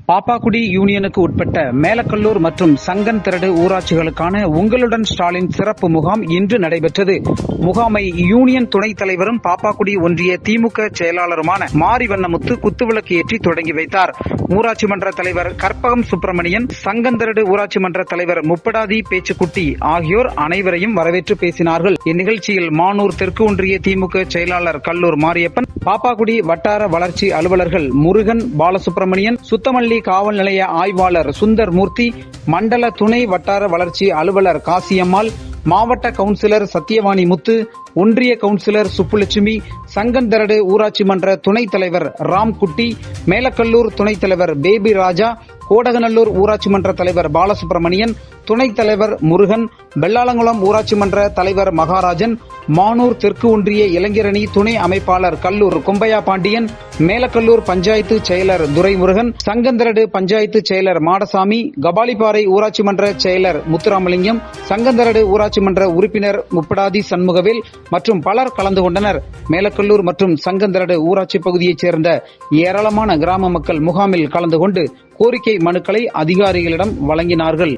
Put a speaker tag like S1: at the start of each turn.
S1: பாப்பாக்குடி யூனியனுக்கு உட்பட்ட மேலக்கல்லூர் மற்றும் சங்கன்திரடு ஊராட்சிகளுக்கான உங்களுடன் ஸ்டாலின் சிறப்பு முகாம் இன்று நடைபெற்றது. முகாமை யூனியன் துணைத் தலைவரும் பாப்பாக்குடி ஒன்றிய திமுக செயலாளருமான மாரிவண்ணமுத்து குத்துவிளக்கு ஏற்றி தொடங்கி வைத்தார். ஊராட்சி மன்ற தலைவர் கற்பகம் சுப்பிரமணியன், சங்கன்திரடு ஊராட்சி மன்ற தலைவர் முப்படாதி பேச்சுக்குட்டி ஆகியோர் அனைவரையும் வரவேற்று பேசினார்கள். இந்நிகழ்ச்சியில் மானூர் தெற்கு ஒன்றிய திமுக செயலாளர் கல்லூர் மாரியப்பன், பாப்பாக்குடி வட்டார வளர்ச்சி அலுவலர்கள் முருகன், பாலசுப்பிரமணியன், சுத்தமல்லி காவல் நிலைய ஆய்வாளர் சுந்தர் மூர்த்தி, மண்டல துணை வட்டார வளர்ச்சி அலுவலர் காசியம்மாள், மாவட்ட கவுன்சிலர் சத்தியவாணி முத்து, ஒன்றிய கவுன்சிலர் சுப்புலட்சுமி, சங்கன்திரடு ஊராட்சி மன்ற துணைத் தலைவர் ராம்குட்டி, மேலக்கல்லூர் துணைத் தலைவர் பேபி ராஜா, கோடகநல்லூர் ஊராட்சி மன்ற தலைவர் பாலசுப்பிரமணியன், துணைத் தலைவர் முருகன், வெள்ளாளங்குளம் ஊராட்சி மன்ற தலைவர் மகாராஜன், மானூர் தெற்கு ஒன்றிய இளைஞரணி துணை அமைப்பாளர் கல்லூர் கொம்பையா பாண்டியன், மேலக்கல்லூர் பஞ்சாயத்து செயலர் துரைமுருகன், சங்கன்திரடு பஞ்சாயத்து செயலர் மாடசாமி, கபாலிப்பாறை ஊராட்சி மன்ற செயலர் முத்துராமலிங்கம், சங்கன்திரடு ஊராட்சி மன்ற உறுப்பினர் முப்படாதி சண்முகவேல் மற்றும் பலர் கலந்து கொண்டனர். மேலக்கல்லூர் மற்றும் சங்கன்திரடு ஊராட்சி பகுதியைச் சேர்ந்த ஏராளமான கிராம மக்கள் முகாமில் கலந்து கொண்டு கோரிக்கை மனுக்களை அதிகாரிகளிடம் வழங்கினார்கள்.